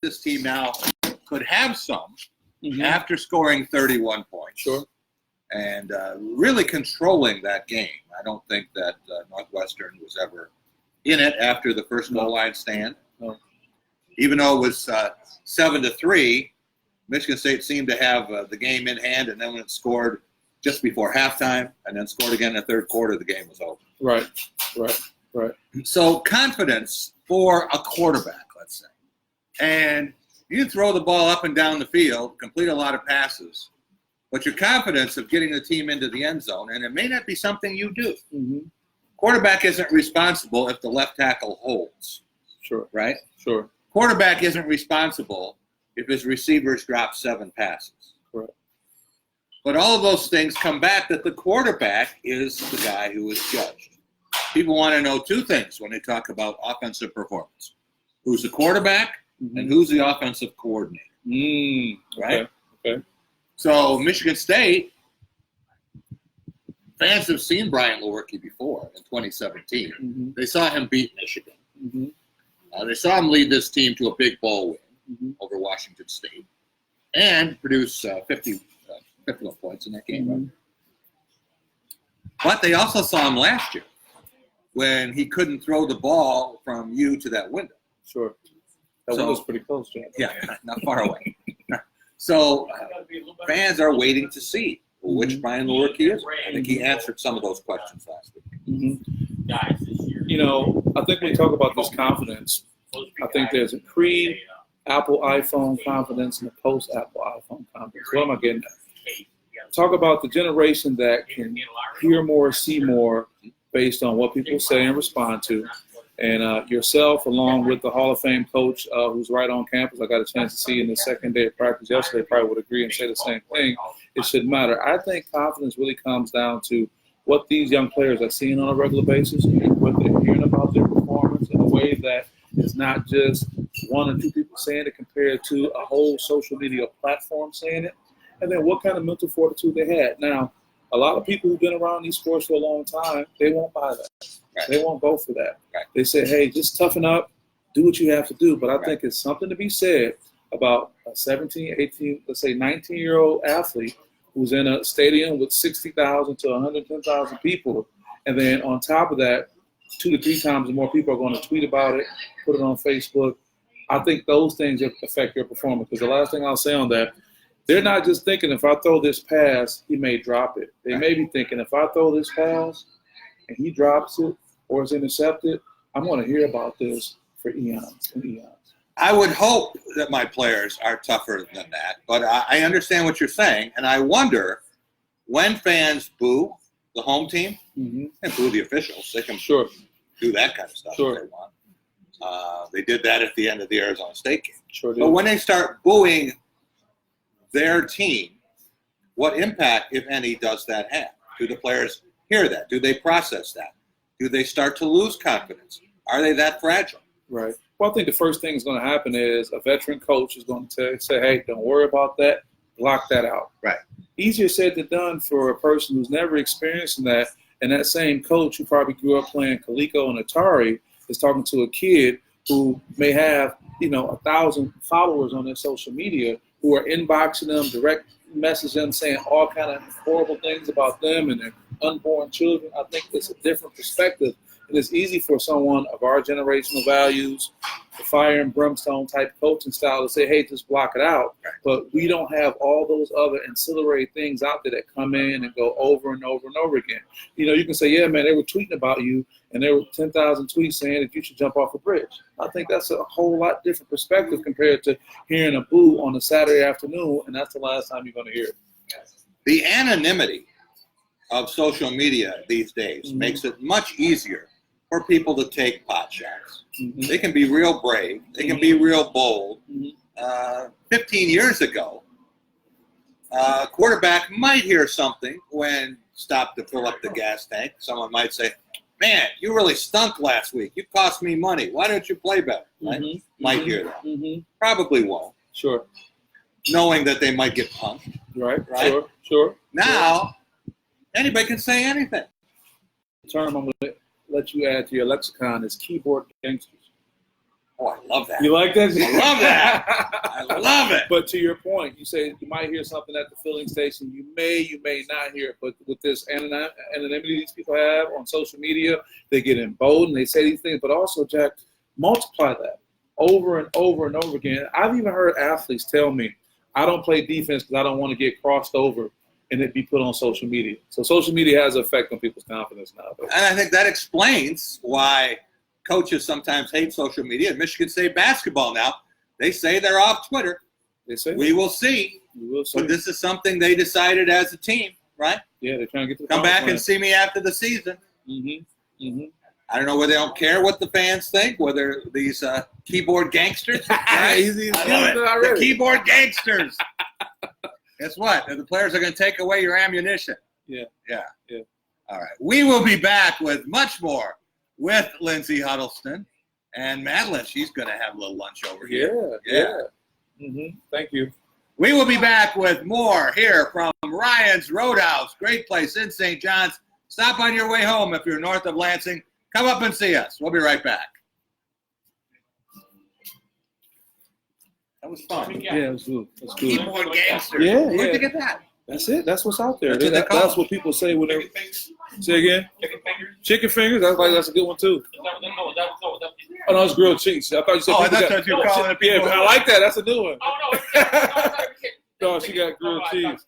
this team now could have some after scoring 31 points. Sure. And really controlling that game. I don't think that Northwestern was ever in it after the first goal line stand. No. Even though it was 7-3, Michigan State seemed to have the game in hand, and then when it scored just before halftime and then scored again in the third quarter, the game was over. Right. So confidence for a quarterback, let's say. And you can throw the ball up and down the field, complete a lot of passes, but your confidence of getting the team into the end zone, and it may not be something you do. Quarterback isn't responsible if the left tackle holds. Sure. Right? Sure. Quarterback isn't responsible if his receivers drop 7 passes. Correct. But all of those things come back that the quarterback is the guy who is judged. People want to know 2 things when they talk about offensive performance. Who's the quarterback and who's the offensive coordinator. Right? Okay. So Michigan State, fans have seen Brian Lewerke before in 2017. They saw him beat Michigan. They saw him lead this team to a big bowl win over Washington State and produce 51 points in that game. Right? But they also saw him last year when he couldn't throw the ball from you to that window. Sure. That window's pretty close, Jack. Yeah, not far away. So fans are waiting to see which Brian Lewerke is. I think he answered some of those questions last week. You know, I think when we talk about this confidence, I think there's a pre-Apple iPhone confidence and a post-Apple iPhone confidence. What am I getting at? Talk about the generation that can hear more, see more based on what people say and respond to. And yourself, along with the Hall of Fame coach who's right on campus, I got a chance to see in the second day of practice yesterday, probably would agree and say the same thing. It shouldn't matter. I think confidence really comes down to what these young players are seeing on a regular basis, what they're hearing about their performance in a way that is not just 1 or 2 people saying it compared to a whole social media platform saying it. And then what kind of mental fortitude they had. Now, a lot of people who've been around these sports for a long time, they won't buy that. Right. They won't go for that. Right. They say, hey, just toughen up, do what you have to do. But I think it's something to be said about a 17, 18, let's say 19-year-old athlete who's in a stadium with 60,000 to 110,000 people. And then on top of that, 2 to 3 times more people are going to tweet about it, put it on Facebook. I think those things affect your performance. Because the last thing I'll say on that, they're not just thinking if I throw this pass, he may drop it. They may be thinking if I throw this pass and he drops it or is intercepted, I'm going to hear about this for eons and eons. I would hope that my players are tougher than that, but I understand what you're saying, and I wonder when fans boo the home team and boo the officials, they can do that kind of stuff if they want. They did that at the end of the Arizona State game. But when they start booing their team, what impact, if any, does that have? Do the players hear that? Do they process that? Do they start to lose confidence? Are they that fragile? Right. Well, I think the first thing that's going to happen is a veteran coach is going to say, hey, don't worry about that. Block that out. Right. Easier said than done for a person who's never experienced that. And that same coach who probably grew up playing Coleco and Atari is talking to a kid who may have, 1,000 followers on their social media who are inboxing them, direct messaging them, saying all kind of horrible things about them and their unborn children. I think it's a different perspective. It is easy for someone of our generational values, the fire and brimstone type coaching style, to say, hey, just block it out. But we don't have all those other ancillary things out there that come in and go over and over and over again. You can say, yeah, man, they were tweeting about you, and there were 10,000 tweets saying that you should jump off a bridge. I think that's a whole lot different perspective compared to hearing a boo on a Saturday afternoon, and that's the last time you're going to hear it. The anonymity of social media these days makes it much easier for people to take pot shots. They can be real brave. They can be real bold. 15 years ago, a quarterback might hear something when stopped to fill up the gas tank. Someone might say, man, you really stunk last week. You cost me money. Why don't you play better? Right? Might hear that. Probably won't. Sure. Knowing that they might get punched. Right? Sure. Now, anybody can say anything. The term I'm going to let you add to your lexicon is keyboard gangsters. Oh, I love that. You like that? I love that. I love it. But to your point, you say you might hear something at the filling station. You may not hear it. But with this anonymity these people have on social media, they get emboldened. They say these things. But also, Jack, multiply that over and over and over again. I've even heard athletes tell me, I don't play defense because I don't want to get crossed over and it be put on social media. So social media has an effect on people's confidence nowadays. And I think that explains why coaches sometimes hate social media. Michigan State basketball now, they say they're off Twitter. They say we will see. But this is something they decided as a team, right? Yeah, they're trying to get to the come back and see me after the season. Mm-hmm. Mm-hmm. I don't know whether they don't care what the fans think, whether these keyboard gangsters. Right? The keyboard gangsters. Guess what? The players are going to take away your ammunition. Yeah. All right. We will be back with much more with Lindsay Huddleston and Madeline. She's going to have a little lunch over here. Yeah. Mm-hmm. Thank you. We will be back with more here from Ryan's Roadhouse. Great place in St. John's. Stop on your way home if you're north of Lansing. Come up and see us. We'll be right back. That was fun. Yeah, it was good. That's good. Keyboard gangsters. Yeah. Where'd you get that? That's it. That's what's out there. That's what people say when they say again. Chicken fingers. That's a good one too. Oh no, it's grilled cheese. I thought you said. Oh, that's you were calling it. Yeah, I like that. That's a new one. Oh no. No, she got grilled cheese.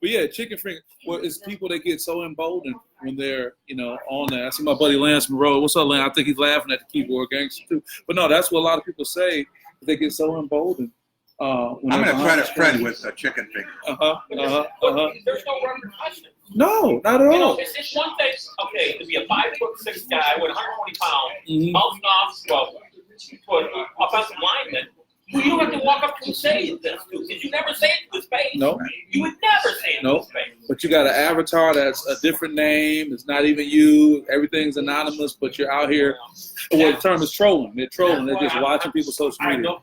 But yeah, chicken finger. Well, it's people that get so emboldened when they're, on that. I see my buddy Lance Monroe. What's up, Lance? I think he's laughing at the keyboard gangster too. But no, that's what a lot of people say. They get so emboldened. I'm going to credit Fred with the chicken finger. There's no repercussion. No, not at all. It's one thing, to be a 5'6" guy with 120 pounds, bouncing off to an offensive lineman, who you don't have to walk up to and say this to, because you never say it to his face. No. You would never say it to his face. But you got an avatar that's a different name. It's not even you. Everything's anonymous, but you're out here. Well, the term is trolling. They're trolling. They're just watching people's social media. I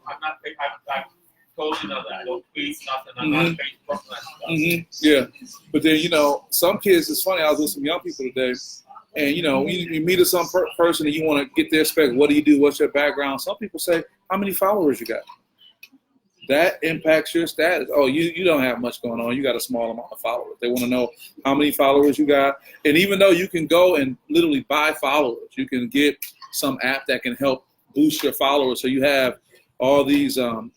totally know that. I don't tweet nothing. I'm not Facebook and that stuff. Yeah. But then, some kids, it's funny, I was with some young people today, and, you meet some person and you want to get their spec. What do you do? What's your background? Some people say, how many followers you got? That impacts your status. Oh, you don't have much going on. You got a small amount of followers. They want to know how many followers you got. And even though you can go and literally buy followers, you can get some app that can help boost your followers. So you have all these, It's like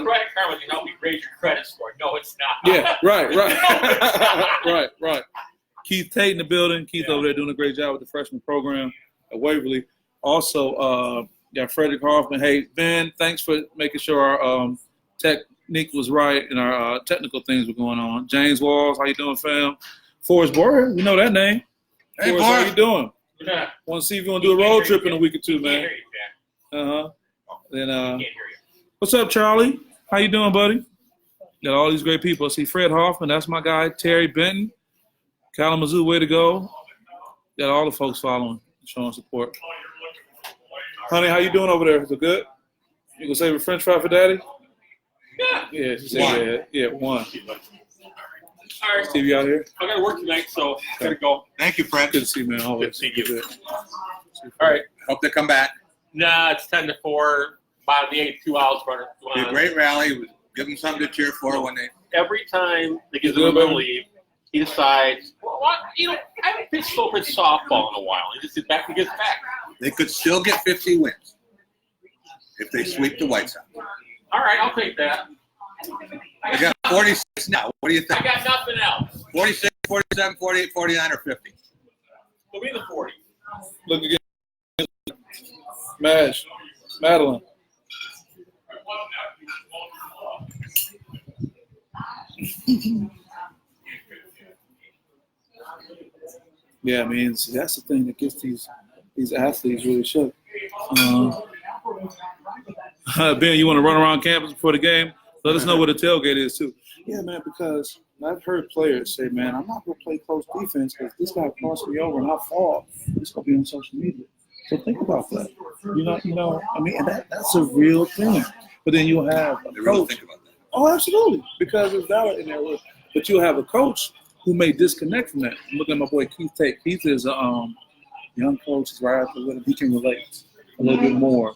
credit card when you help me raise your credit score. No, it's not. Yeah, right. Right. Keith Tate in the building. Keith over there doing a great job with the freshman program at Waverly. Also, Frederick Hoffman. Hey, Ben, thanks for making sure our technique was right and our technical things were going on. James Walls, how you doing, fam? Forrest Boyer, we know that name. Hey, Forrest, how you doing? Yeah. Want to see if you want to do a road trip in a week or two, man. Can't Then, hear you. what's up, Charlie? How you doing, buddy? Got all these great people. I see Fred Hoffman. That's my guy. Terry Benton. Kalamazoo, way to go. Got all the folks following, showing support. Honey, how you doing over there? Is it good? You gonna save a French fry for Daddy? Yeah, she said one. All right, Steve, you out here? I got to work tonight, so I got to go. Thank you, Fred. Good to see you, man. Always. Good to see you. Good. All right. Hope they come back. Nah, it's 10 to 4. Bottom of the 8, 2 hours runner. Be a great rally. Give them something to cheer for when they. Every time they give him a leave, he decides, well, what? I haven't pitched softball in a while. He just gets back and gets back. They could still get 50 wins if they sweep the White Sox. All right, I'll take that. They got 46 now. What do you think? I got nothing else. 46, 47, 48, 49, or 50? We'll be the 40. Look again. Madeline. Yeah, I mean, that's the thing that gets these athletes really shook. Ben, you want to run around campus before the game? Let us know what the tailgate is, too. Yeah, man, because I've heard players say, man, I'm not going to play close defense because this guy crossed me over and I fall. It's going to be on social media. So think about that. I mean, and that's a real thing. But then you'll have a coach. Really think about that. Oh, absolutely, because it's valid in there. But you'll have a coach who may disconnect from that. I'm looking at my boy Keith Tate. Keith is a young coach. He's right after with him. He can relate a little bit more.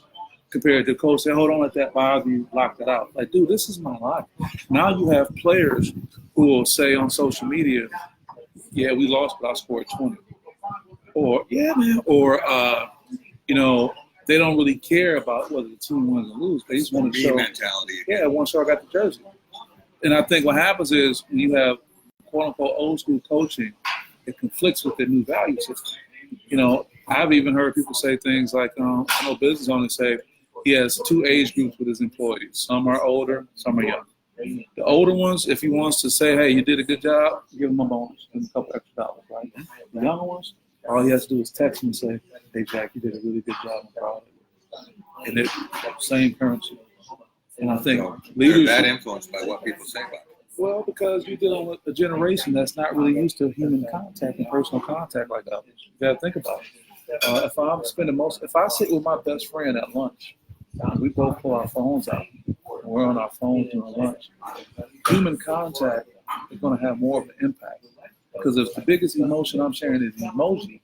compared to the coach saying, hold on, let that bother you, lock that out. Like, dude, this is my life. Now you have players who will say on social media, yeah, we lost, but I scored 20. Or, yeah, man. Or, they don't really care about whether the team wins or loses. They just want to show mentality. Yeah, I want to show I got the jersey. And I think what happens is when you have quote unquote old school coaching, it conflicts with their new value system. I've even heard people say things like, I know business owners say he has 2 age groups with his employees. Some are older, some are young. The older ones, if he wants to say, hey, you did a good job, give him a bonus and a couple extra dollars, right? The younger ones, all he has to do is text him and say, hey, Jack, you did a really good job. I'm proud of you. And it's same currency. And I think they're that influenced by what people say about it. Well, because you're dealing with a generation that's not really used to human contact and personal contact like others. You got to think about it. If I sit with my best friend at lunch, we both pull our phones out, and we're on our phones during lunch, human contact is going to have more of an impact. Because if the biggest emotion I'm sharing is an emoji,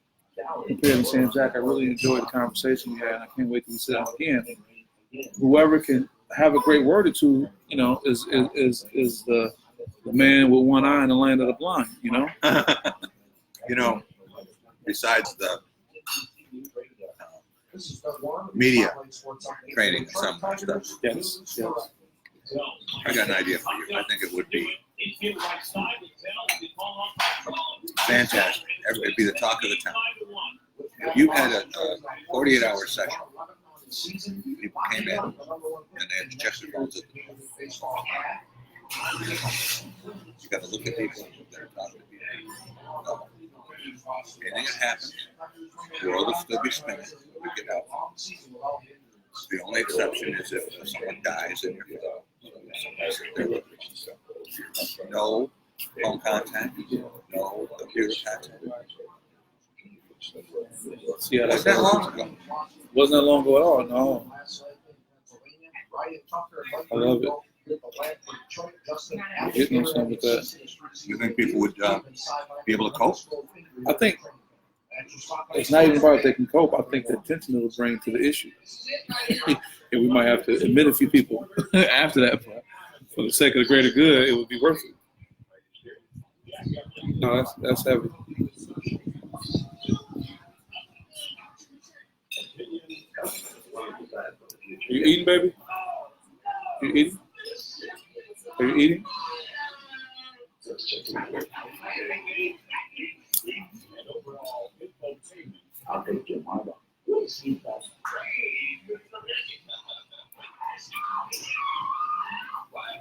compared to saying, Jack, I really enjoyed the conversation we had, and I can't wait till we sit down again. Whoever can have a great word or two, is the man with one eye in the land of the blind, Besides the media training and some stuff. Yes. I got an idea for you. I think it would be fantastic. It'd be the talk of the town. If you had a 48-hour session, people came in and they had Chester phones at the door. You got to look at people that are talking to people. Anything that happens, the world will still be spinning when we get out. The only exception is if someone dies in your phone. No phone contact, no computer contact. Yeah, Wasn't that long ago? Wasn't that long ago at all, no. I love it. You're hitting on something with that. You think people would be able to cope? I think it's not even about if they can cope. I think the attention it will bring to the issue. And we might have to admit a few people after that, but for the sake of the greater good, it would be worth it. No, that's heavy. You eating, baby? You eating? Are you eating?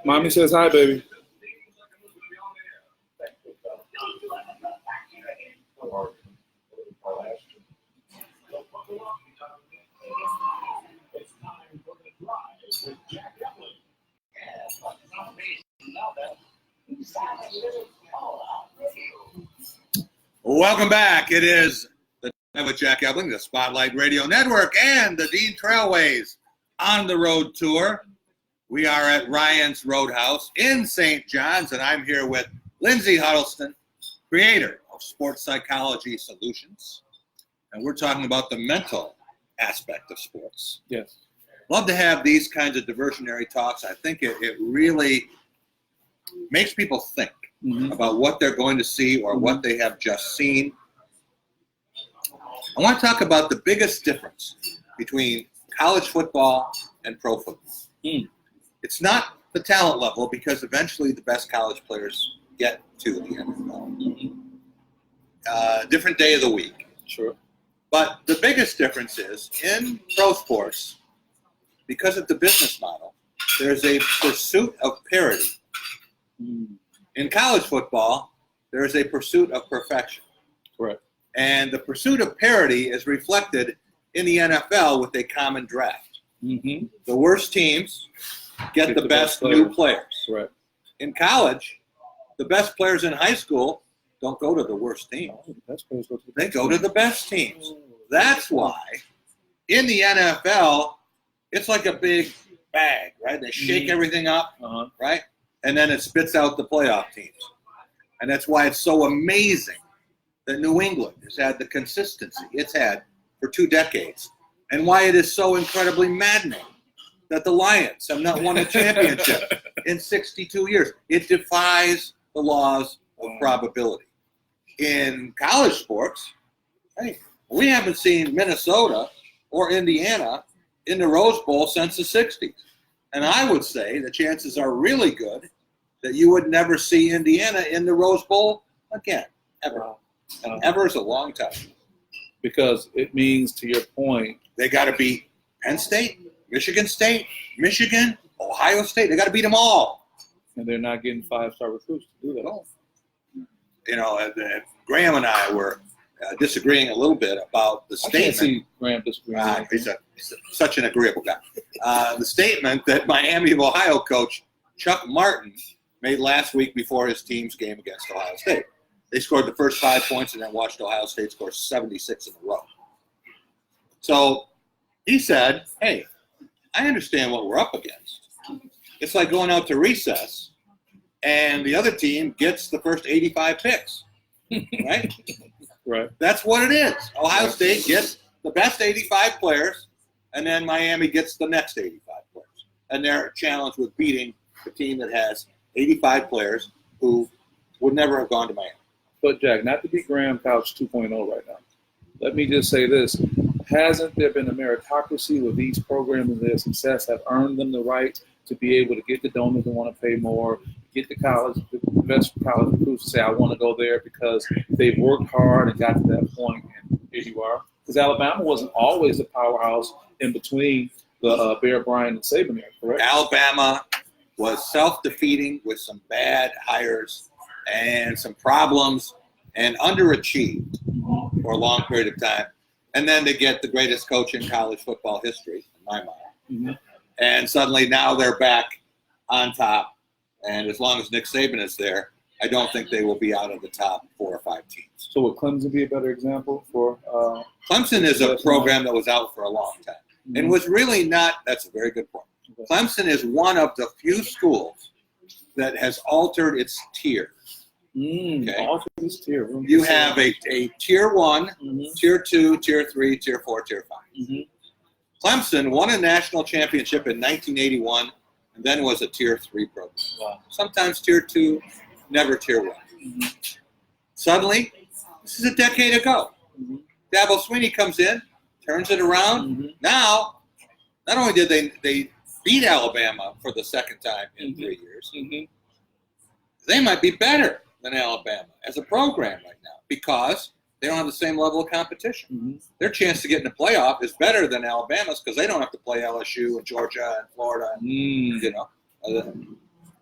Mommy says hi, baby. Welcome back. It is the time with Jack Ebling, the Spotlight Radio Network, and the Dean Trailways on the road tour. We are at Ryan's Roadhouse in St. John's, and I'm here with Lindsay Huddleston, creator of Sports Psychology Solutions. And we're talking about the mental aspect of sports. Yes. Love to have these kinds of diversionary talks. I think it really makes people think about what they're going to see or what they have just seen. I want to talk about the biggest difference between college football and pro football. It's not the talent level, because eventually the best college players get to the NFL. Different day of the week. Sure. But the biggest difference is in pro sports, because of the business model, there's a pursuit of parity. In college football, there is a pursuit of perfection. Correct. And the pursuit of parity is reflected in the NFL with a common draft. The worst teams get the best new players. Right. In college, the best players in high school don't go to the worst teams. They go to the best teams. That's why in the NFL, it's like a big bag, right? They shake everything up, right? And then it spits out the playoff teams. And that's why it's so amazing that New England has had the consistency it's had for 2 decades and why it is so incredibly maddening that the Lions have not won a championship in 62 years. It defies the laws of probability. In college sports, hey, we haven't seen Minnesota or Indiana in the Rose Bowl since the 60s. And I would say the chances are really good that you would never see Indiana in the Rose Bowl again, ever. And ever is a long time. Because it means, to your point, They got to beat Penn State, Michigan, Ohio State. They got to beat them all. and they're not getting 5-star recruits to do that. No. You know, Graham and I were disagreeing a little bit about the I can't statement. see Graham disagreeing. He's such an agreeable guy. The statement that Miami of Ohio coach Chuck Martin made last week before his team's game against Ohio State. They scored the first 5 points and then watched Ohio State score 76 in a row. So he said, hey, I understand what we're up against. It's like going out to recess and the other team gets the first 85 picks, right? Right. That's what it is. Ohio State gets the best 85 players, and then Miami gets the next 85 players. And they're challenged with beating the team that has 85 players who would never have gone to Miami. But, Jack, not to be Graham Couch 2.0 right now, let me just say this. Hasn't there been a meritocracy where these programs and their success have earned them the right to be able to get the donors that want to pay more, get the best college recruits to say, I want to go there because they've worked hard and got to that point, and here you are. Because Alabama wasn't always the powerhouse in between the Bear Bryant and Saban era, correct? Alabama was self-defeating with some bad hires and some problems and underachieved for a long period of time. And then they get the greatest coach in college football history, in my mind. Mm-hmm. And suddenly now they're back on top. And as long as Nick Saban is there, I don't think they will be out of the top 4 or 5 teams. So would Clemson be a better example for Clemson is a program that was out for a long time. Mm-hmm. And was really not – that's a very good point. Okay. Clemson is one of the few schools that has altered its tier. Okay. Also this tier. You have a tier 1, Mm-hmm. tier 2, tier 3, tier 4, tier 5. Mm-hmm. Clemson won a national championship in 1981 and then was a tier 3 program. Wow. Sometimes tier 2, never tier 1. Mm-hmm. Suddenly, this is a decade ago. Mm-hmm. Dabo Swinney comes in, turns it around. Mm-hmm. Now, not only did they beat Alabama for the second time in Mm-hmm. 3 years, Mm-hmm. they might be better than Alabama as a program right now because they don't have the same level of competition. Mm-hmm. Their chance to get in the playoff is better than Alabama's because they don't have to play LSU and Georgia and Florida. And, you know,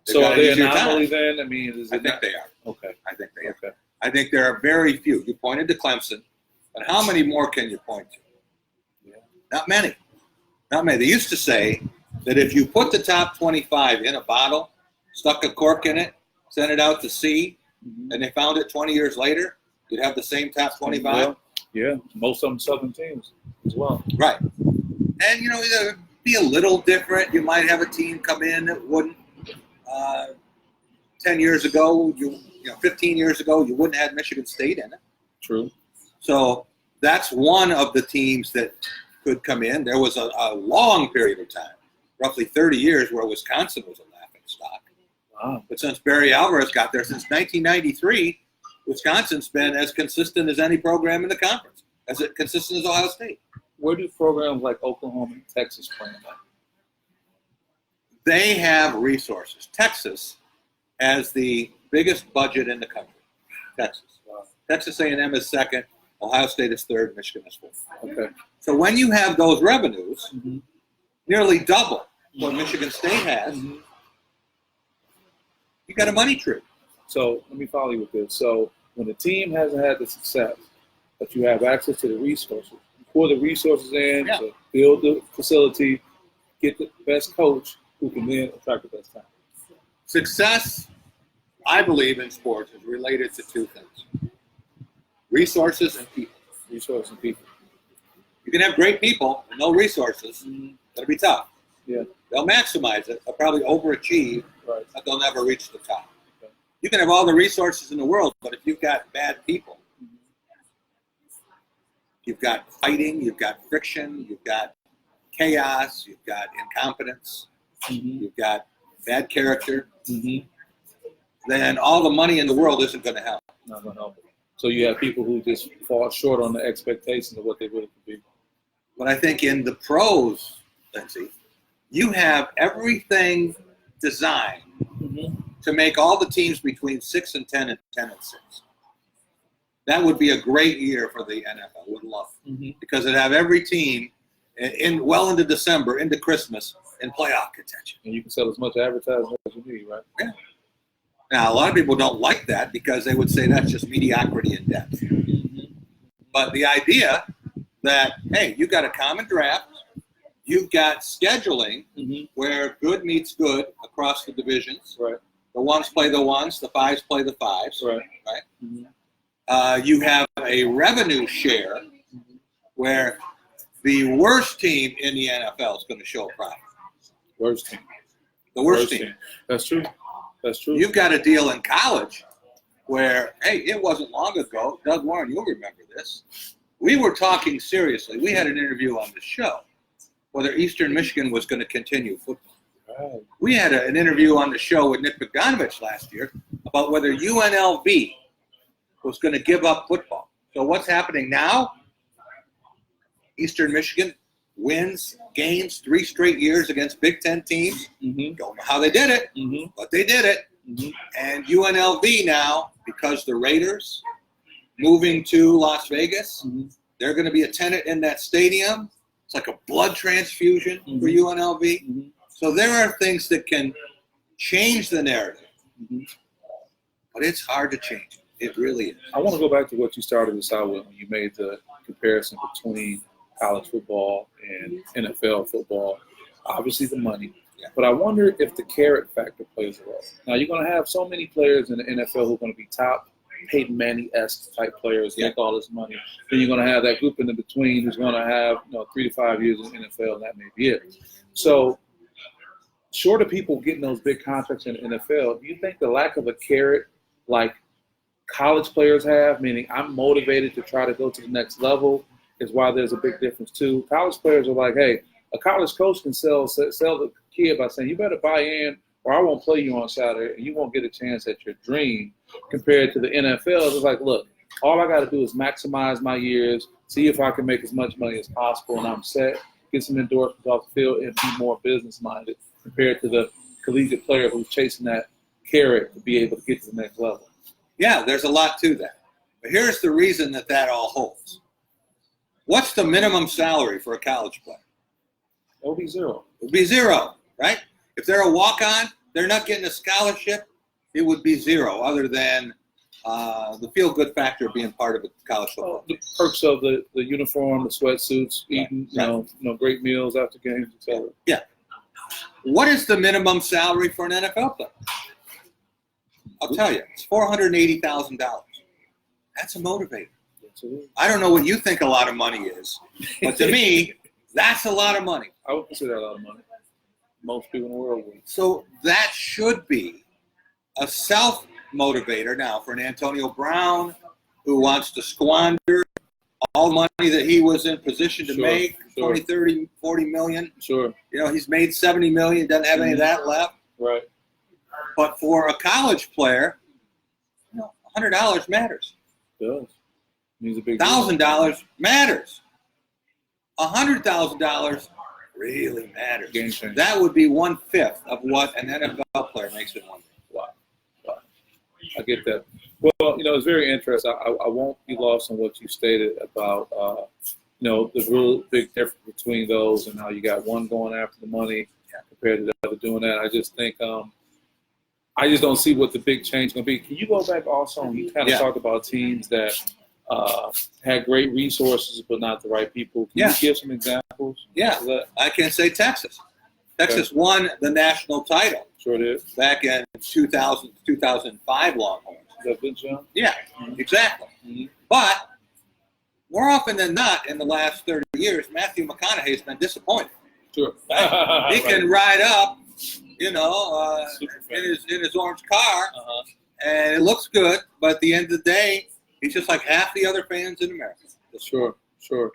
So are they an anomaly then? I mean, is I it think not? they are. Okay. I think they are. Okay. I think there are very few. You pointed to Clemson, but how many more can you point to? Yeah. Not many. Not many. They used to say that if you put the top 25 in a bottle, stuck a cork in it, sent it out to sea, Mm-hmm. and they found it 20 years later, you'd have the same top 25. Well, yeah, most of them Southern teams as well. Right. And, you know, it'd be a little different. You might have a team come in that wouldn't. 10 years ago, 15 years ago, you wouldn't have Michigan State in it. True. So that's one of the teams that could come in. There was a long period of time, roughly 30 years, where Wisconsin was a laughing stock. Wow. But since Barry Alvarez got there, since 1993, Wisconsin's been as consistent as any program in the conference, as consistent as Ohio State. Where do programs like Oklahoma and Texas play in that? They have resources. Texas has the biggest budget in the country. Texas. Texas A&M is second. Ohio State is third. Michigan is fourth. Okay. So when you have those revenues, Mm-hmm. nearly double what Michigan State has, Mm-hmm. you got a money tree. So let me follow you with this. So when a team hasn't had the success, but you have access to the resources, you pour the resources in Yeah. to build the facility, get the best coach who can then attract the best talent. Success, I believe, in sports is related to two things: resources and people. Resources and people. You can have great people and no resources. That'll be tough. Yeah. They'll maximize it. They'll probably overachieve, Right. but they'll never reach the top. Okay. You can have all the resources in the world, but if you've got bad people, You've got fighting, you've got friction, you've got chaos, you've got incompetence, you've got bad character. Then all the money in the world isn't going to help. Not going to help. So you have people who just fall short on the expectations of what they really could be. But I think in the pros, Lindsay, you have everything designed to make all the teams between 6 and 10 and 10 and 6. That would be a great year for the NFL. Would love it. Because it'd have every team in well into December, into Christmas, in playoff contention. And you can sell as much advertising as you need, right? Yeah. Now, a lot of people don't like that because they would say that's just mediocrity in depth. But the idea that, hey, you've got a common draft, you've got scheduling where good meets good across the divisions. Right. The ones play the ones, the fives play the fives. Right. You have a revenue share where the worst team in the NFL is going to show a profit. Worst team. The worst team. That's true. That's true. You've got a deal in college where, hey, it wasn't long ago. Doug Warren, you'll remember this. We were talking seriously. We had an interview on the show whether Eastern Michigan was going to continue football. Right. We had an interview on the show with Nick Bogdanovich last year about whether UNLV was going to give up football. So what's happening now? Eastern Michigan wins games 3 straight years against Big Ten teams. Don't know how they did it, but they did it. And UNLV now, because the Raiders moving to Las Vegas, they're going to be a tenant in that stadium. It's like a blood transfusion for UNLV. So there are things that can change the narrative, but it's hard to change. It really is. I want to go back to what you started this out with when you made the comparison between college football and NFL football. Obviously the money. But I wonder if the carrot factor plays a role. Now, you're going to have so many players in the NFL who are going to be top Peyton Manning-esque type players, make all this money. Then you're going to have that group in the between who's going to have 3 to 5 years in the NFL, and that may be it. So, short of people getting those big contracts in the NFL, do you think the lack of a carrot like college players have, meaning I'm motivated to try to go to the next level, is why there's a big difference too? College players are like, hey, a college coach can sell the kid by saying, you better buy in or I won't play you on Saturday and you won't get a chance at your dream. Compared to the NFL, it's like, look, all I got to do is maximize my years, see if I can make as much money as possible, and I'm set, get some endorsements off the field, and be more business-minded compared to the collegiate player who's chasing that carrot to be able to get to the next level. Yeah, there's a lot to that. But here's the reason that all holds. What's the minimum salary for a college player? It'll be zero. It would be zero, right? If they're a walk-on, they're not getting a scholarship, it would be zero, other than the feel-good factor of being part of a college football. The perks of the uniform, the sweatsuits, eating, great meals after games, etc. Yeah. What is the minimum salary for an NFL player? I'll tell you, it's $480,000. That's a motivator. I don't know what you think a lot of money is, but to me, that's a lot of money. I would consider that a lot of money. Most people in the world would. So that should be a self-motivator now for an Antonio Brown who wants to squander all the money that he was in position to make, 20, 30, 40 million. Sure. He's made 70 million, doesn't have any of that left. Right. But for a college player, $100 matters. It does. Means a big $1,000 matters. $100,000 really matters. Game changer. That would be 1/5 of what an NFL player makes in 1 year. Wow. I get that. Well, it's very interesting. I won't be lost on what you stated about, the real big difference between those and how you got one going after the money compared to the other doing that. I just think I just don't see what the big change is going to be. Can you go back also and you kind of talk about teams that had great resources but not the right people? Can you give some examples? Yeah, I can say Texas. Texas won the national title. Sure did. Back in 2000, 2005 Longhorns. Is that Vince Young? Yeah, exactly. But more often than not in the last 30 years, Matthew McConaughey has been disappointed. Sure. He can ride up, in his orange car, and it looks good, but at the end of the day, he's just like half the other fans in America. Sure. Sure.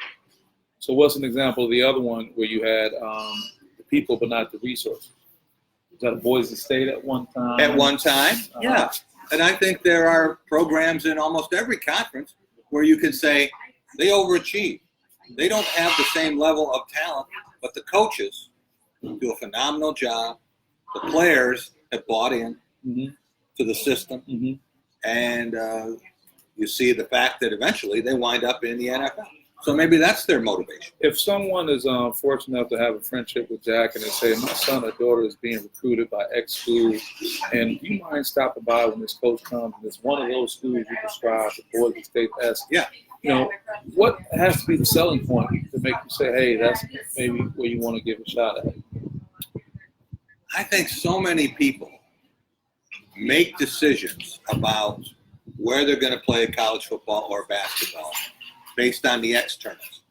So what's an example of the other one where you had the people but not the resources? Was that a Boise State at one time? At one time, yeah. And I think there are programs in almost every conference where you can say they overachieve. They don't have the same level of talent, but the coaches do a phenomenal job. The players have bought in to the system. And you see the fact that eventually they wind up in the NFL. So maybe that's their motivation. If someone is fortunate enough to have a friendship with Jack and they say, my son or daughter is being recruited by X school, and do you mind stopping by when this coach comes and it's one of those schools you described, the Boise State S? Yeah. You know, what has to be the selling point to make you say, hey, that's maybe where you want to give a shot at? I think so many people make decisions about where they're going to play college football or basketball based on the externals.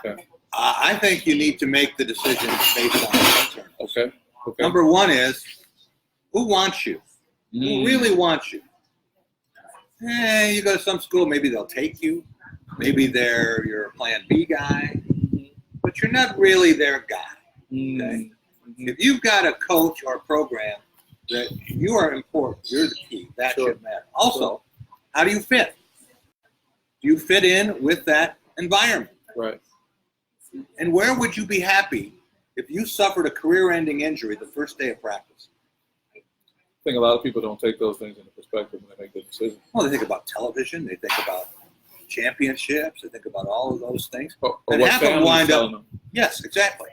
Okay. I think you need to make the decisions based on the internals. Okay. Number one is, who wants you? Who really wants you? You go to some school, maybe they'll take you. Maybe they're your plan B guy. But you're not really their guy. Okay? If you've got a coach or a program that you are important, you're the key. That should matter. Also, how do you fit? Do you fit in with that environment? Right. And where would you be happy if you suffered a career-ending injury the first day of practice? I think a lot of people don't take those things into perspective when they make good decisions. Well, they think about television. They think about championships. They think about all of those things. Or and what half of them wind up. them. Yes, exactly.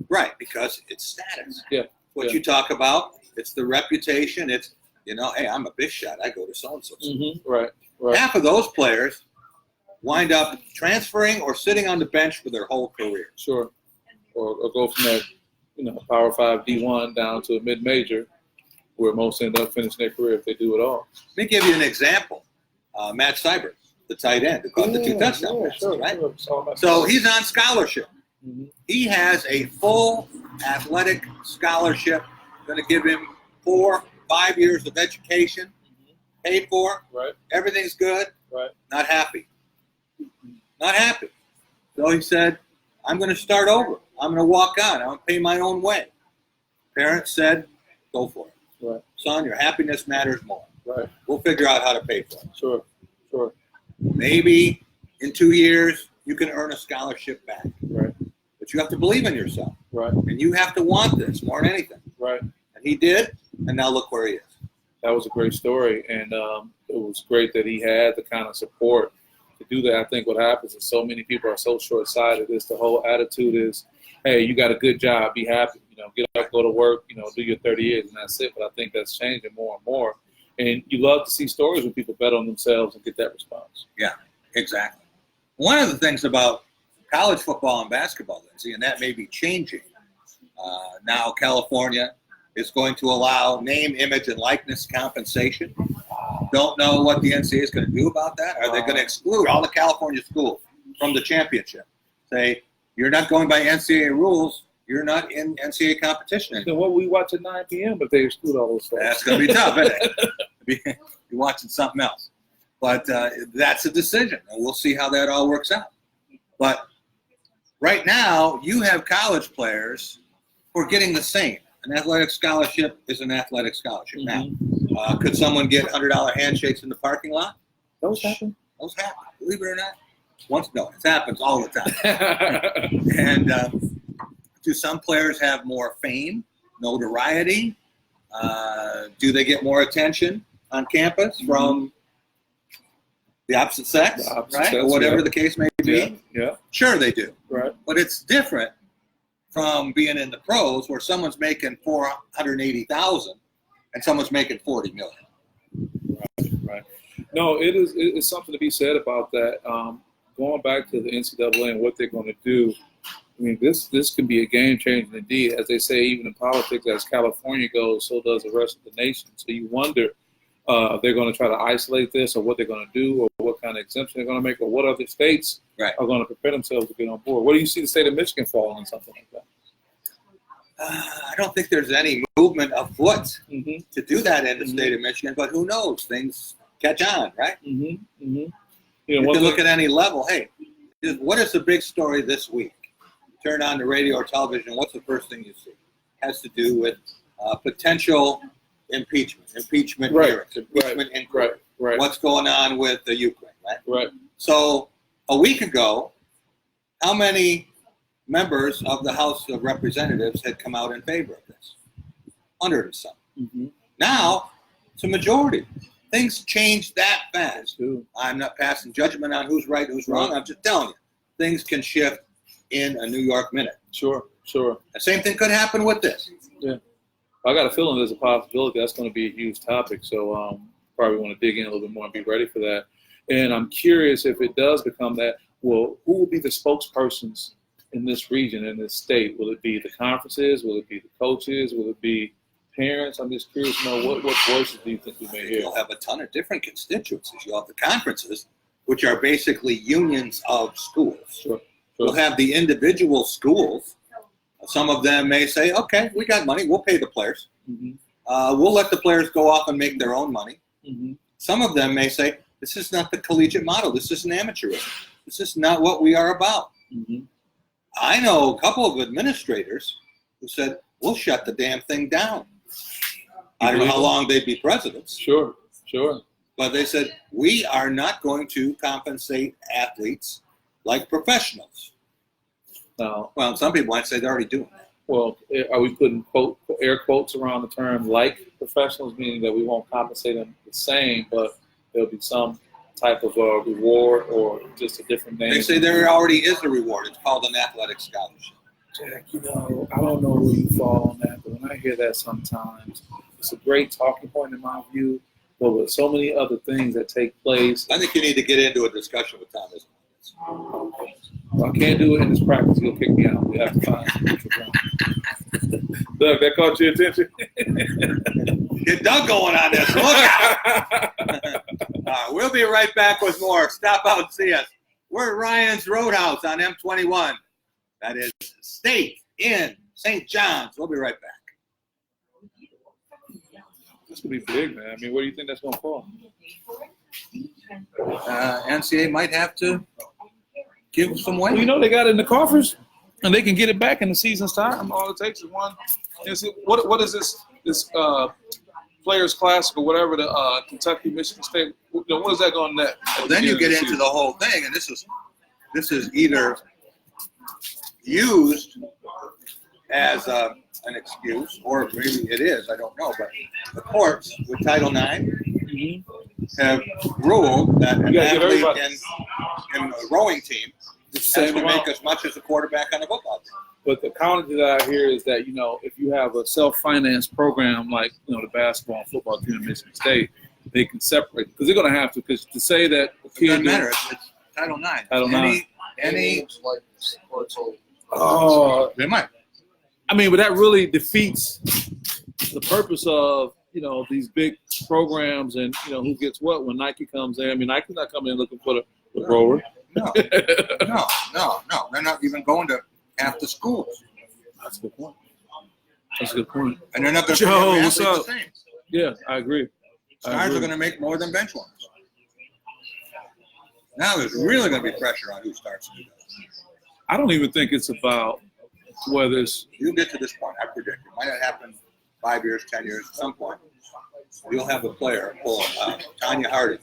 Right, because it's status. Yeah. What you talk about, it's the reputation. It's, hey, I'm a big shot. I go to so-and-so. Right. Half of those players wind up transferring or sitting on the bench for their whole career. Sure. Or go from that, Power 5 D1 down to a mid-major, where most end up finishing their career if they do it all. Let me give you an example. Matt Seibert, the tight end, who caught the 2 touchdown passes, right? Sure. So he's on scholarship. He has a full athletic scholarship, going to give him 4-5 years of education, paid for. Right. Everything's good. Right. Not happy. Not happy. So he said, I'm going to start over. I'm going to walk on. I'm going to pay my own way. Parents said, go for it. Right. Son, your happiness matters more. Right. We'll figure out how to pay for it. Sure. Maybe in 2 years, you can earn a scholarship back. Right. But you have to believe in yourself. Right. And you have to want this more than anything. Right. And he did, and now look where he is. That was a great story, and it was great that he had the kind of support to do that. I think what happens is so many people are so short-sighted. The whole attitude is, hey, you got a good job, be happy, get up, go to work, do your 30 years, and that's it. But I think that's changing more and more. And you love to see stories where people bet on themselves and get that response. Yeah, exactly. One of the things about college football and basketball, Lindsay, and that may be changing. Now California is going to allow name, image, and likeness compensation. Don't know what the NCAA is going to do about that. Are they going to exclude all the California schools from the championship? Say, you're not going by NCAA rules, you're not in NCAA competition anymore. Then what we watch at 9 p.m. if they exclude all those folks? That's going to be tough, isn't it? You're watching something else. But that's a decision, and we'll see how that all works out. But right now, you have college players who are getting the same. An athletic scholarship is an athletic scholarship. Now, could someone get $100 handshakes in the parking lot? Those happen. Those happen, believe it or not. No, it happens all the time. And do some players have more fame, notoriety? Do they get more attention on campus from the opposite sex, right? Or whatever the case may be. Yeah. Sure they do. Right. But it's different from being in the pros where someone's making $480,000 and someone's making $40 million. Right. No, it's something to be said about that. Going back to the NCAA and what they're going to do, I mean, this can be a game changer indeed. As they say, even in politics, as California goes, so does the rest of the nation. So you wonder if they're going to try to isolate this, or what they're going to do, or what kind of exemption they're going to make, or what other states are going to prepare themselves to get on board. What do you see the state of Michigan fall on something like that? I don't think there's any movement afoot to do that in the state of Michigan, but who knows? Things catch on, right? You can look at any level. Hey, what is the big story this week? Turn on the radio or television, what's the first thing you see? It has to do with potential impeachment Right. hearings, impeachment inquiry. Right. What's going on with the Ukraine, right? Right. So a week ago, how many members of the House of Representatives had come out in favor of this? 100 or something. Mm-hmm. Now, it's a majority. Things change that fast. True. I'm not passing judgment on who's right, who's wrong. I'm just telling you, things can shift in a New York minute. Sure. The same thing could happen with this. Yeah. I got a feeling there's a possibility that's going to be a huge topic. So probably want to dig in a little bit more and be ready for that. And I'm curious if it does become that, well, who will be the spokespersons in this region, in this state? Will it be the conferences? Will it be the coaches? Will it be parents? I'm just curious to know what voices do you think we may hear? You'll have a ton of different constituencies. You'll have the conferences, which are basically unions of schools. Sure. You'll have the individual schools. Some of them may say, okay, we got money. We'll pay the players. Mm-hmm. We'll let the players go off and make their own money. Mm-hmm. Some of them may say, this is not the collegiate model. This is an amateurism. This is not what we are about. Mm-hmm. I know a couple of administrators who said, we'll shut the damn thing down. I don't know how long they'd be presidents. Sure. But they said, we are not going to compensate athletes like professionals. Now, Well, some people might say they're already doing that. well, are we putting air quotes around the term like professionals, meaning that we won't compensate them the same, but there'll be some type of reward or just a different name? They say there already is a reward. It's called an athletic scholarship. Jack, I don't know where you fall on that, but when I hear that sometimes, it's a great talking point in my view, but with so many other things that take place. I think you need to get into a discussion with Thomas. Well, I can't do it in this practice. He'll kick me out. We have to find a neutral ground. Doug, that caught your attention? Get Doug going on this. Look out. We'll be right back with more. Stop out and see us. We're at Ryan's Roadhouse on M21. That is State in St. John's. We'll be right back. This could be big, man. I mean, where do you think that's going to fall? NCAA might have to give some weight. Well, they got it in the coffers, and they can get it back in the season's time. All it takes is one. What is this Players Classic or whatever, the Kentucky, Michigan State? What is that going to net? Well, then you get into the whole thing, and this is either used as an excuse, or maybe it is, I don't know, but the courts with Title IX have ruled that an athlete in a rowing team has to make as much as a quarterback on a football team. But the counter to that I hear is that, if you have a self-financed program like, the basketball and football team in Michigan State, they can separate, because they're going to have to, because to say that it doesn't matter. It's Title IX. Title IX. Any they might. I mean, but that really defeats the purpose of, these big programs and, who gets what when Nike comes in. I mean, Nike's not coming in looking for the rower. No. They're not even going to half the schools. That's a good point. And they're not going to Joe, pay what's the up? same. Yeah, I agree. Stars are going to make more than bench warmers. Now there's really going to be pressure on who starts to do that. I don't even think it's about whether it's. You'll get to this point, I predict. It might not happen 5 years, 10 years, at some point. You'll have a player pull Tanya Harding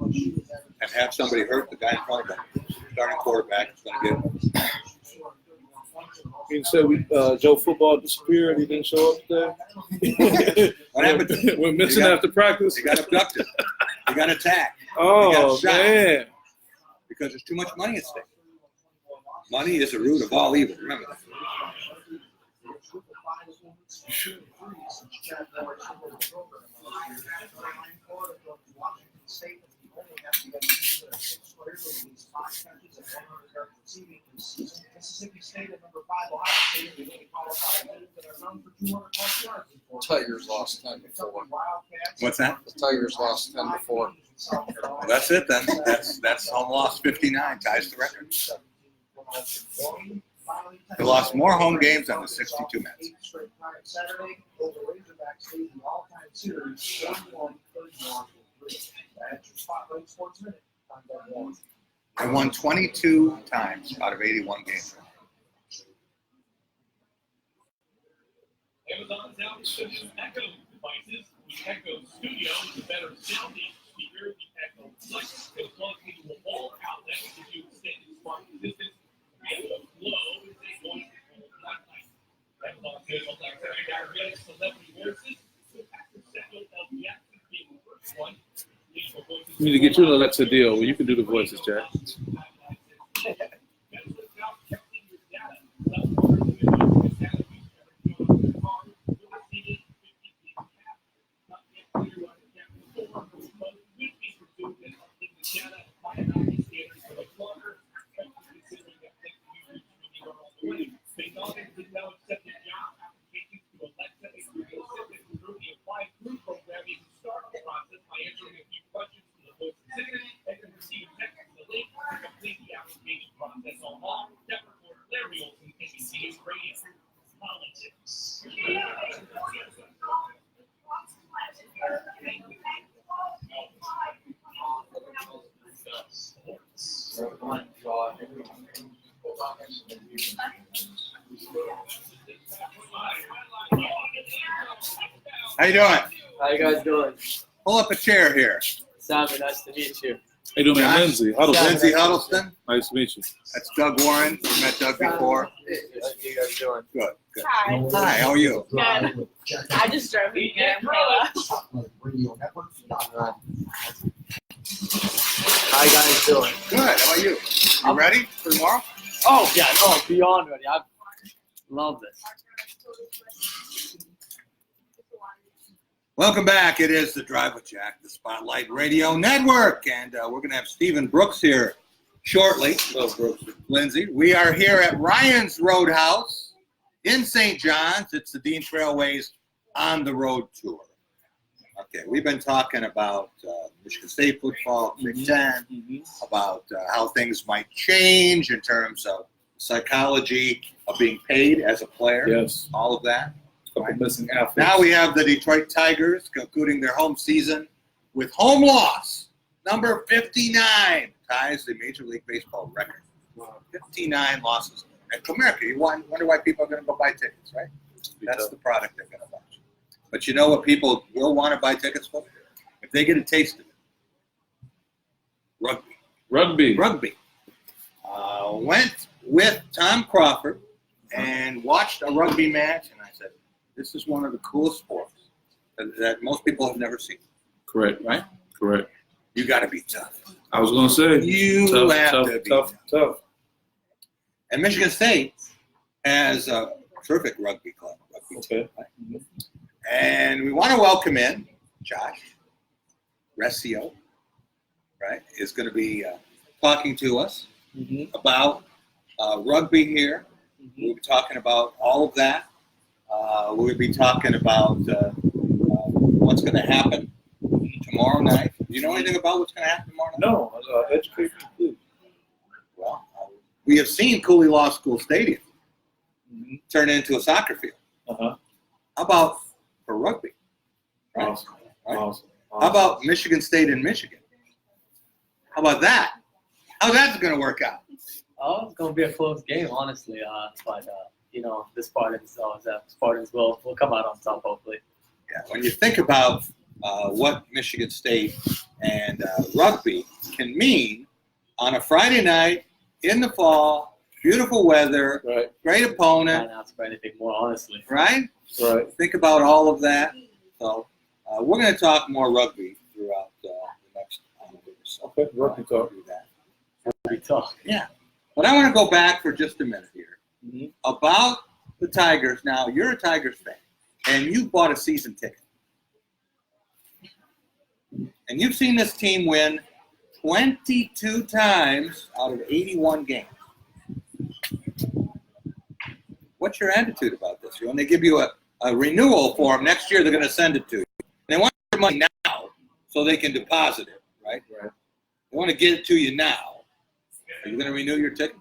and have somebody hurt the guy in front of them. Starting quarterback is going to get. You said Joe Football disappeared. He didn't show up today. What happened? We're missing after practice. He got abducted. He got attacked. Oh, he got shot. Man. Because there's too much money at stake. Money is the root of all evil. Remember that. Tigers lost 10 before. What's that? The Tigers lost 10 before. Well, that's it then. That's home loss 59 ties the record. They lost more home games than the 62 Mets. I won 22 times out of 81 games. Amazon now ships Echo devices. The Echo Studio is a better sounding speaker. The Echo Flex is plugged into a wall outlet to give you extended smart resistance. Echo Flow is a voice controlled flashlight. Amazon says Alexa got real celebrity voices. So after several of the actors being the first one, We need to get you an Alexa deal where you can do the voices, Jack. How you doing? How you guys doing? Pull up a chair here. Sammy, nice to meet you. How you doing, man? Josh? Lindsay. Huddleston. Lindsay Huddleston. Nice to meet you. That's Doug Warren. We met Doug before. How you guys doing? Good, good. Hi. Hi, how are you? Good. I just drove here. How you guys doing? Good, how about you? You ready for tomorrow? Oh yeah, no, beyond ready. I love this. Welcome back. It is the Drive with Jack, the Spotlight Radio Network, and we're going to have Stephen Brooks here shortly. Hello, Brooks. Lindsay, we are here at Ryan's Roadhouse in St. John's. It's the Dean Trailways on the Road tour. Okay, we've been talking about Michigan State football, Big Ten, about how things might change in terms of psychology of being paid as a player. Yes. All of that. Couple missing athletes. Now we have the Detroit Tigers concluding their home season with home loss number 59, ties the Major League Baseball record. 59 losses. And Comerica, you wonder why people are going to go buy tickets, right? That's the product they're going to buy. But you know what people will want to buy tickets for? If they get a taste of it. Rugby. Rugby. Went with Tom Crawford and watched a rugby match, and I said, this is one of the coolest sports that most people have never seen. Correct. Right? Correct. You got to be tough. I was going to say. You tough, have tough, to be tough, tough. And Michigan State has a terrific rugby club. Okay. Team. And we want to welcome in Josh Rescio, right, is going to be talking to us about rugby here. We'll be talking about all of that. We'll be talking about what's going to happen tomorrow night. Do you know anything about what's going to happen tomorrow night? No, education, please. Well, we have seen Cooley Law School Stadium turn into a soccer field. Uh-huh. How about for rugby? Right? Awesome. Right? Awesome. How about Michigan State and Michigan? How about that? How's that going to work out? Oh, it's gonna be a close game, honestly. But you know, the Spartans will come out on top, hopefully. Yeah, when you think about what Michigan State and rugby can mean on a Friday night in the fall, beautiful weather, Right. great Can't opponent, ask for anything more, honestly. right? Right. Think about all of that. So we're going to talk more rugby throughout the next hour. So Okay. Rugby talk. do that. Pretty tough. Yeah. But I want to go back for just a minute here Mhm. about the Tigers. Now, you're a Tigers fan, and you bought a season ticket. And you've seen this team win 22 times out of 81 games. What's your attitude about this? When they give you a renewal form next year, they're going to send it to you. They want your money now so they can deposit it, right? Right. They want to get it to you now. Are you going to renew your ticket?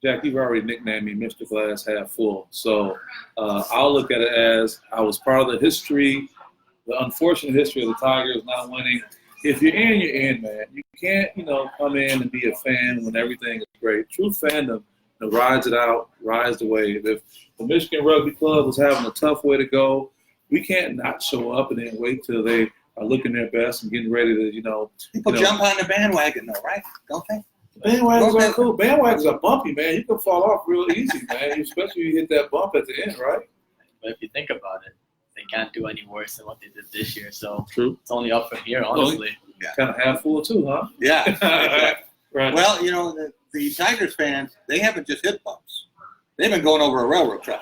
Jack, you've already nicknamed me Mr. Glass Half Full. So I'll look at it as I was part of the history, the unfortunate history of the Tigers not winning if you're in, you're in, man. You can't, come in and be a fan when everything is great. True fandom, rides it out, rides the wave. If the Michigan Rugby Club was having a tough way to go, we can't not show up and then wait till they are looking their best and getting ready to, People jump on the bandwagon, though, right? Don't they? Bandwagons are cool. Bandwagons are bumpy, man. You can fall off real easy, man. Especially if you hit that bump at the end, right? But if you think about it, they can't do any worse than what they did this year. So True. it's only up from here, honestly. Kind of half full too, huh? Yeah. Exactly. Right. Well, the Tigers fans, they haven't just hit bumps. They've been going over a railroad track.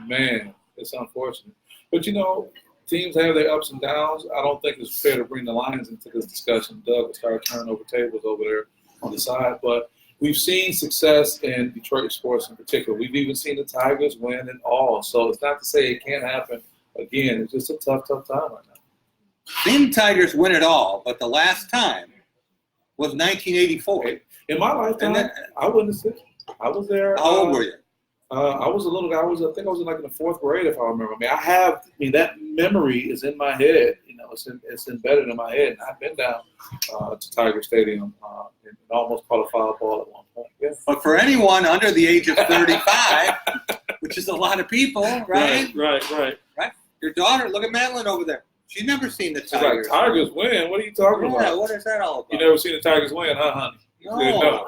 Man, it's unfortunate. But, teams have their ups and downs. I don't think it's fair to bring the Lions into this discussion. Doug will start turning over tables over there on the side. But we've seen success in Detroit sports in particular. We've even seen the Tigers win and all. So it's not to say it can't happen again. It's just a tough time right now. Seen the Tigers win it all, but the last time was 1984. In my lifetime, I witnessed it. I was there. How old were you? I was a little guy. I think I was in the fourth grade, if I remember. That memory is in my head. It's embedded in my head. And I've been down to Tiger Stadium and almost caught a foul ball at one point. Yeah. But for anyone under the age of 35, which is a lot of people, right? Right. Your daughter, look at Madeline over there. She's never seen the She's Tigers. like, Tigers win? What are you talking Yeah, about? what is that all about? You never seen the Tigers win, huh, honey? No.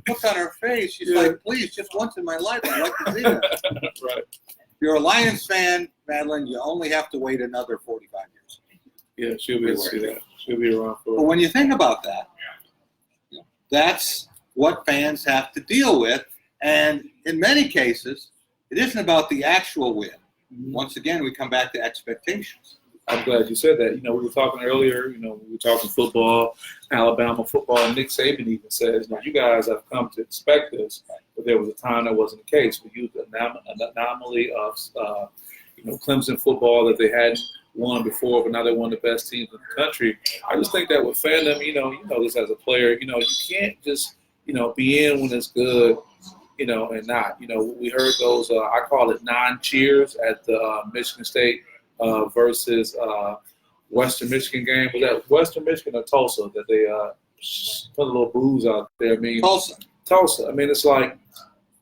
Look on her face. She's like, please, just once in my life, I'd like to see that. Right. If you're a Lions fan, Madeline, you only have to wait another 45 years. Yeah, she'll be able to see that. She'll be around for But it. when you think about that, that's what fans have to deal with. And in many cases, it isn't about the actual win. Once again, we come back to expectations. I'm glad you said that. We were talking earlier, we were talking football, Alabama football, and Nick Saban even says, you guys have come to expect this, but there was a time that wasn't the case. We used an anomaly of, Clemson football that they hadn't won before, but now they're one of the best teams in the country. I just think that with fandom, you know this as a player, you can't just, be in when it's good, and not. We heard those, I call it non-cheers at the Michigan State versus Western Michigan game. Was that Western Michigan or Tulsa that they put a little booze out there? Tulsa. It's like,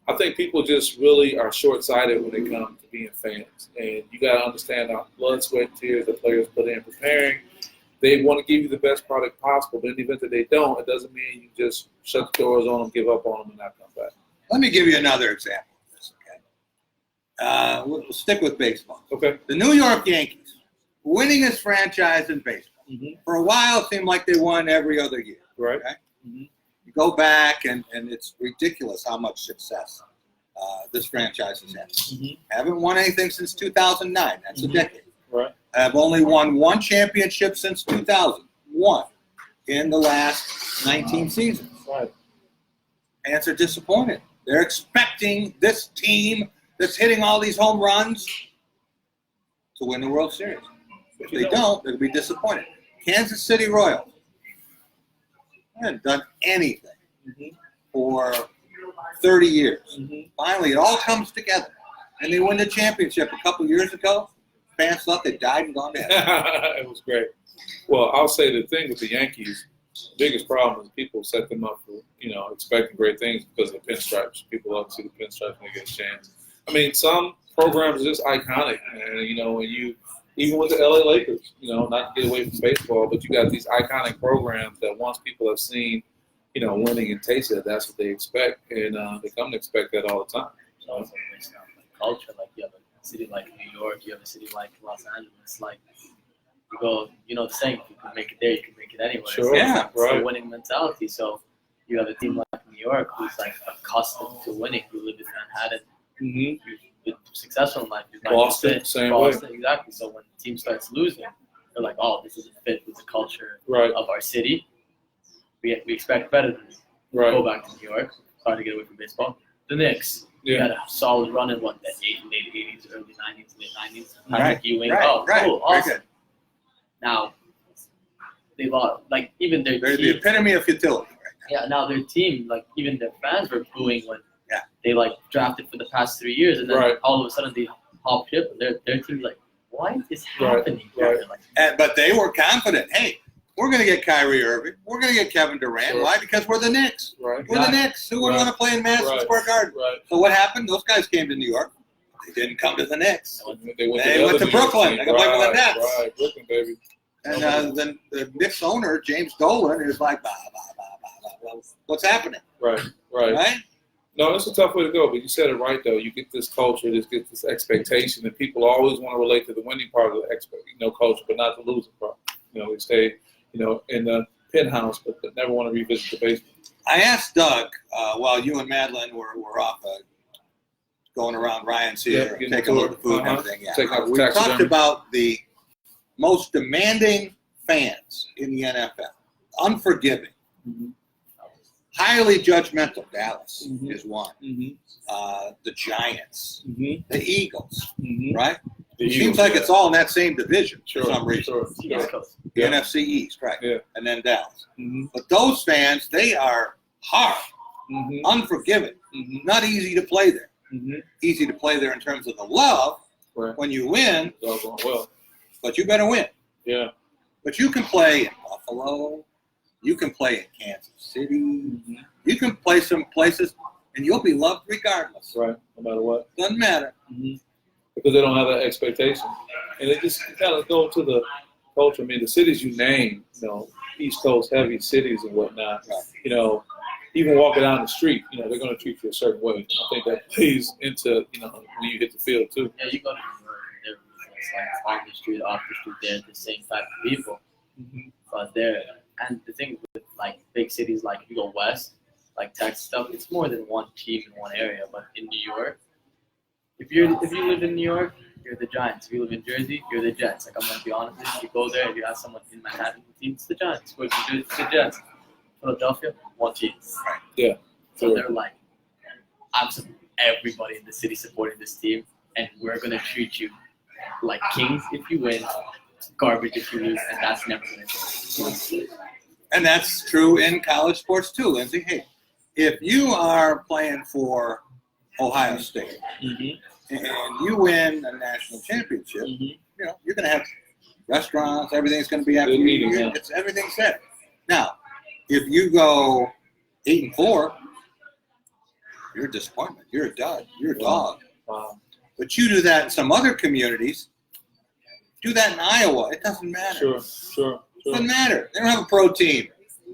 I think people just really are short-sighted when they come to being fans. And you got to understand how blood, sweat, and tears the players put in preparing. They want to give you the best product possible, but in the event that they don't, it doesn't mean you just shut the doors on them, give up on them, and not come back. Let me give you another example of this, okay? We'll stick with baseball. Okay. The New York Yankees, winningest franchise in baseball. Mm-hmm. For a while, it seemed like they won every other year. Right. Okay? Mm-hmm. You go back, and it's ridiculous how much success this franchise has had. Mm-hmm. Haven't won anything since 2009. That's a decade. Right. Have only won one championship since 2001 in the last 19 seasons. Right. Fans are disappointed. They're expecting this team that's hitting all these home runs to win the World Series. If they don't, they'll be disappointed. Kansas City Royals haven't done anything for 30 years. Finally, it all comes together, and they win the championship a couple years ago. Fans thought they died and gone to heaven. It was great. Well, I'll say the thing with the Yankees, the biggest problem is people set them up for, expecting great things because of the pinstripes. People love to see the pinstripes when they get a chance. Some programs are just iconic, and when you, even with the LA Lakers, not to get away from baseball, but you got these iconic programs that once people have seen, winning and tasted it, that's what they expect, and they come to expect that all the time. It's also based on culture. Like you have a city like New York, you have a city like Los Angeles. Like you go, the saying, if you can make it there, you can make it anywhere. Sure. Yeah, it's a winning mentality. So you have a team like New York who's like accustomed to winning, who live in Manhattan. Mm-hmm. Been successful in life. Boston, same way. Exactly. So when the team starts losing, they're like, "Oh, this isn't fit with the culture of our city. We expect better than this." Right. Go back to New York. Hard to get away from baseball. The Knicks. Yeah. Got a solid run in late 80s, early 90s, late 90s. Patrick Ewing. Right. Cool, Very awesome. good. Now they've all even their They're team. the epitome of futility right now. Yeah, now their team, even their fans were booing when they drafted for the past 3 years, and then all of a sudden they hop ship. Their team's like, what is happening? Right. Like, But they were confident. Hey, We're going to get Kyrie Irving. We're going to get Kevin Durant. Sure. Why? Because we're the Knicks. Right. We're the Knicks. Who would Right. want to play in Madison Right. Square Garden? Right. So what happened? Those guys came to New York. They didn't come to the Knicks. They went They the went other to New York Brooklyn. team. They could play for the Right, Nets. Right, Brooklyn, baby. And then the Knicks owner, James Dolan, is like, bah, bah, bah, bah, bah, bah. What's happening? Right, right. Right? No, it's a tough way to go, but you said it right, though. You get this culture, get this expectation, and people always want to relate to the winning part of the culture, but not the losing part. They stay, in the penthouse, but never want to revisit the basement. I asked Doug while you and Madeline were off going around Ryan's here, getting taking a a look at tour. food and everything. Yeah. Taking out the We talked taxidermy. about the most demanding fans in the NFL, unforgiving, Mm-hmm. highly judgmental. Dallas Mhm. is one. Mm-hmm. The Giants, Mm-hmm. the Eagles, Mm-hmm. right? The It seems Eagles, like yeah. it's all in that same division Sure, for some reason. Sure. East Coast. The Yeah. NFC East, right? Yeah. And then Dallas. Mm-hmm. But those fans, they are hard, Mm-hmm. unforgiving, Mm-hmm. not easy to play there. Mm-hmm. Easy to play there in terms of the love Right. when you win, It's all going well. but you better win. Yeah. But you can play in Buffalo, you can play in Kansas City, Mm-hmm. you can play some places, and you'll be loved regardless. Right. No matter what. Doesn't matter. Mm-hmm. Because they don't have that expectation, and it just kind of go to the culture. I mean, the cities you name, East Coast heavy cities and whatnot. Right. Even walking down the street, they're going to treat you a certain way. I think that plays into when you hit the field too. Yeah, you go to New York, it's like on the street, off the street, they're the same type of people. Mm-hmm. But and the thing with like big cities, like if you go west, like Texas stuff, it's more than one team in one area. But in New York, if you live in New York, you're the Giants. If you live in Jersey, you're the Jets. Like I'm gonna be honest with you, you go there, you have someone in Manhattan, the team, it's the Giants. Go to Jersey, it's the Jets. Philadelphia, one team. Yeah. So Sure. they're like, everybody in the city supporting this team, and we're gonna treat you like kings if you win, garbage if you lose, and that's never gonna change. And that's true in college sports too, Lindsay. Hey, if you are playing for Ohio State Mm-hmm. and you win a national championship, Mm-hmm. you're going to have restaurants, everything's going to be after Good you. eating, yeah. It's everything's set. Now, if you go 8-4, you're a disappointment. You're a dud. You're a dog. Wow. But you do that in some other communities. Do that in Iowa. It doesn't matter. Sure. It doesn't matter. They don't have a pro team.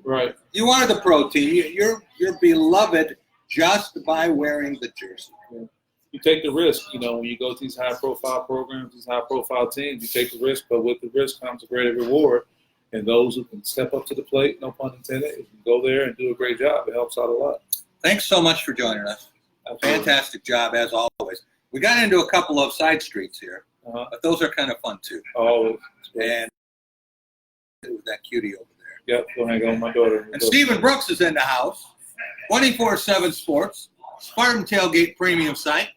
Right. You are the pro team. You're beloved just by wearing the jersey. You take the risk, when you go to these high-profile programs, these high-profile teams, you take the risk, but with the risk comes a greater reward. And those who can step up to the plate, no pun intended, you can go there and do a great job. It helps out a lot. Thanks so much for joining us. Absolutely. Fantastic job, as always. We got into a couple of side streets here, Uh-huh. but those are kind of fun, too. Always. And it was that cutie over there. Yep, go hang out with my daughter. And Stephen Brooks is in the house. 24/7 Sports, Spartan Tailgate Premium Site.